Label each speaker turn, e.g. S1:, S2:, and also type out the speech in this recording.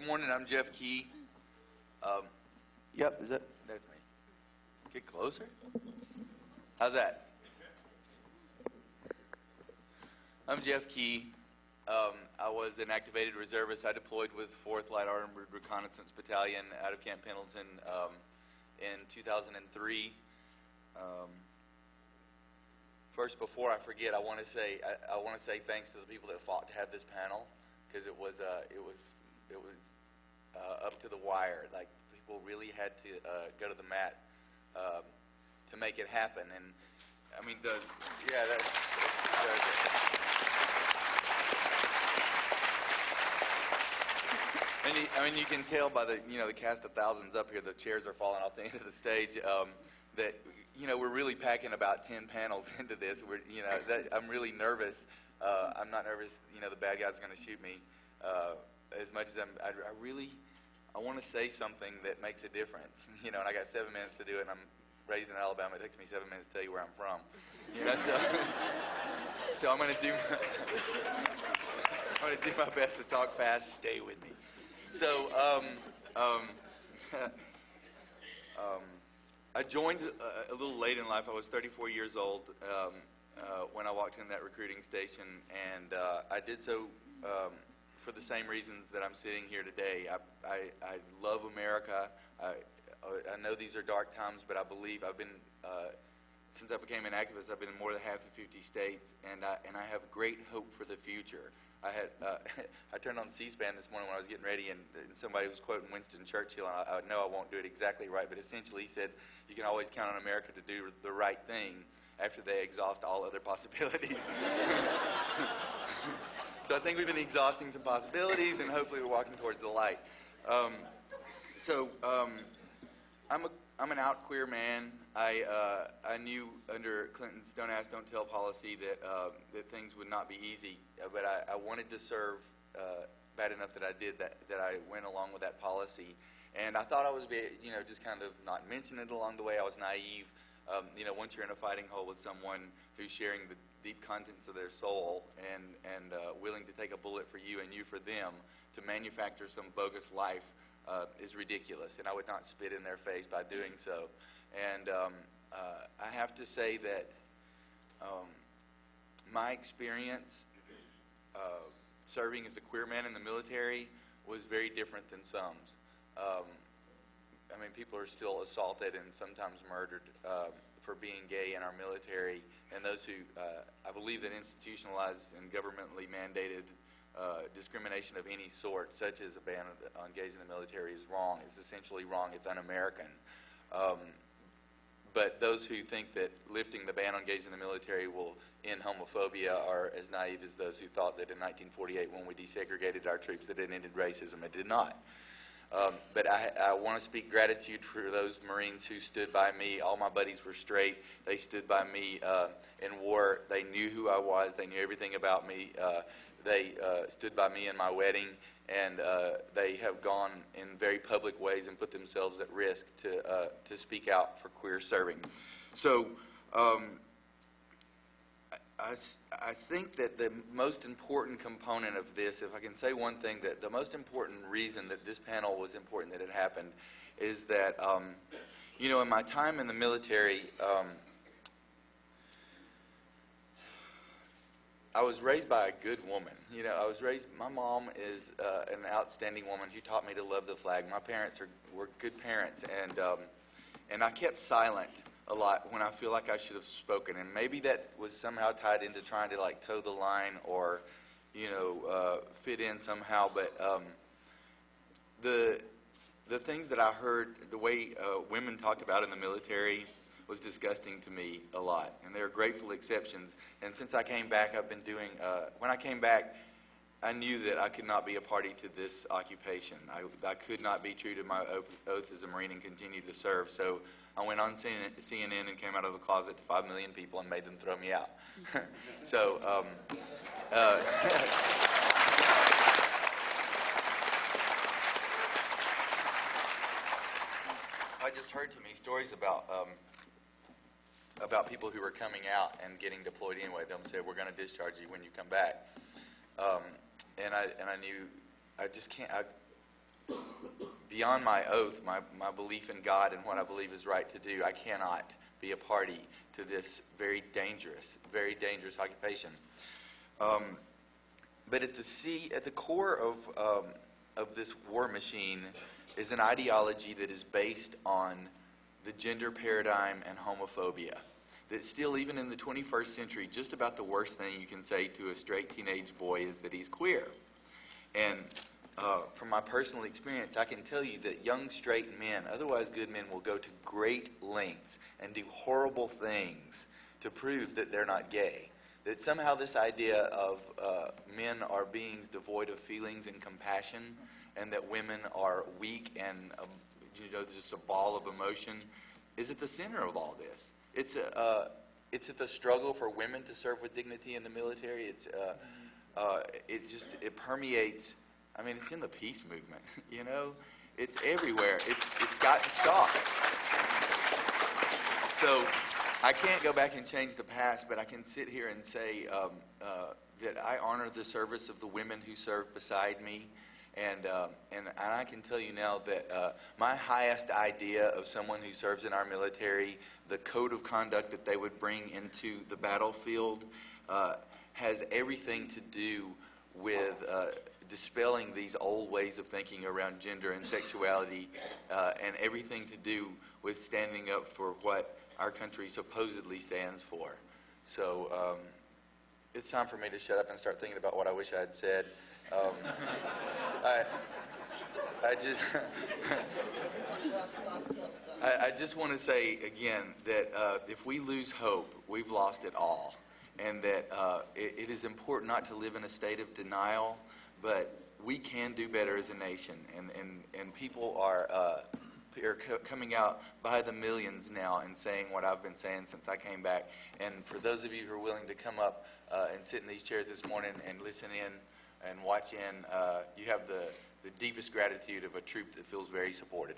S1: Good morning. I'm Jeff Key. Yep, that's me. Get closer. How's that? I'm Jeff Key. I was an activated reservist. I deployed with 4th Light Armored Reconnaissance Battalion out of Camp Pendleton in 2003. First, before I forget, I want to say thanks to the people that fought to have this panel, because it was up to the wire. Like, people really had to go to the mat to make it happen. And I mean, that's and you can tell by the the cast of thousands up here, the chairs are falling off the end of the stage, that we're really packing about 10 panels into this. I'm really nervous. I'm not nervous. The bad guys are going to shoot me. As much as I want to say something that makes a difference. And I got 7 minutes to do it. And I'm raised in Alabama. It takes me 7 minutes to tell you where I'm from. So I'm going to do my best to talk fast. Stay with me. So I joined a little late in life. I was 34 years old when I walked in that recruiting station, and I did so for the same reasons that I'm sitting here today. I love America. I know these are dark times, but I believe I've been since I became an activist, I've been in more than half the 50 states, and I have great hope for the future. I turned on C-SPAN this morning when I was getting ready, and somebody was quoting Winston Churchill, and I know I won't do it exactly right, but essentially he said, you can always count on America to do the right thing after they exhaust all other possibilities. So I think we've been exhausting some possibilities, and hopefully we're walking towards the light. I'm an out queer man. I knew under Clinton's Don't Ask, Don't Tell policy that things would not be easy, but I wanted to serve bad enough that I did that I went along with that policy, and I thought I was just kind of not mention it along the way. I was naive. Once you're in a fighting hole with someone who's sharing the deep contents of their soul and willing to take a bullet for you and you for them, to manufacture some bogus life is ridiculous, and I would not spit in their face by doing so. And I have to say that my experience serving as a queer man in the military was very different than some's. People are still assaulted and sometimes murdered for being gay in our military, and those who I believe that institutionalized and governmentally mandated discrimination of any sort, such as a ban on gays in the military, is wrong. It's essentially wrong. It's un-American. But those who think that lifting the ban on gays in the military will end homophobia are as naive as those who thought that in 1948, when we desegregated our troops, that it ended racism. It did not. But I want to speak gratitude for those Marines who stood by me. All my buddies were straight. They stood by me in war. They knew who I was. They knew everything about me. They stood by me in my wedding, and they have gone in very public ways and put themselves at risk to speak out for queer serving. So I think that the most important component of this, if I can say one thing, that the most important reason that this panel was important that it happened is that, in my time in the military, I was raised by a good woman. My mom is an outstanding woman who taught me to love the flag. My parents were good parents, and I kept silent a lot when I feel like I should have spoken, and maybe that was somehow tied into trying to toe the line or fit in somehow. But the things that I heard, the way women talked about in the military, was disgusting to me a lot, and there are grateful exceptions. And since I came back, I've been doing when I came back, I knew that I could not be a party to this occupation. I could not be true to my oath as a Marine and continue to serve. So I went on CNN and came out of the closet to 5 million people and made them throw me out. So I just heard too many stories about people who were coming out and getting deployed anyway. They'll say, we're going to discharge you when you come back. And I knew I just can't. beyond my oath, my belief in God and what I believe is right to do, I cannot be a party to this very dangerous occupation. But at the core of this war machine is an ideology that is based on the gender paradigm and homophobia. That still, even in the 21st century, just about the worst thing you can say to a straight teenage boy is that he's queer. And from my personal experience, I can tell you that young straight men, otherwise good men, will go to great lengths and do horrible things to prove that they're not gay. That somehow this idea of men are beings devoid of feelings and compassion, and that women are weak and just a ball of emotion, is at the center of all this. It's at the struggle for women to serve with dignity in the military. It permeates. I mean, it's in the peace movement. It's everywhere. It's got to stop. So I can't go back and change the past, but I can sit here and say that I honor the service of the women who served beside me. And I can tell you now that my highest idea of someone who serves in our military, the code of conduct that they would bring into the battlefield, has everything to do with dispelling these old ways of thinking around gender and sexuality, and everything to do with standing up for what our country supposedly stands for. So it's time for me to shut up and start thinking about what I wish I had said. I just want to say again that if we lose hope, we've lost it all, and that it is important not to live in a state of denial, but we can do better as a nation, and people are coming out by the millions now and saying what I've been saying since I came back. And for those of you who are willing to come up and sit in these chairs this morning and listen in and watch in, you have the deepest gratitude of a troop that feels very supported.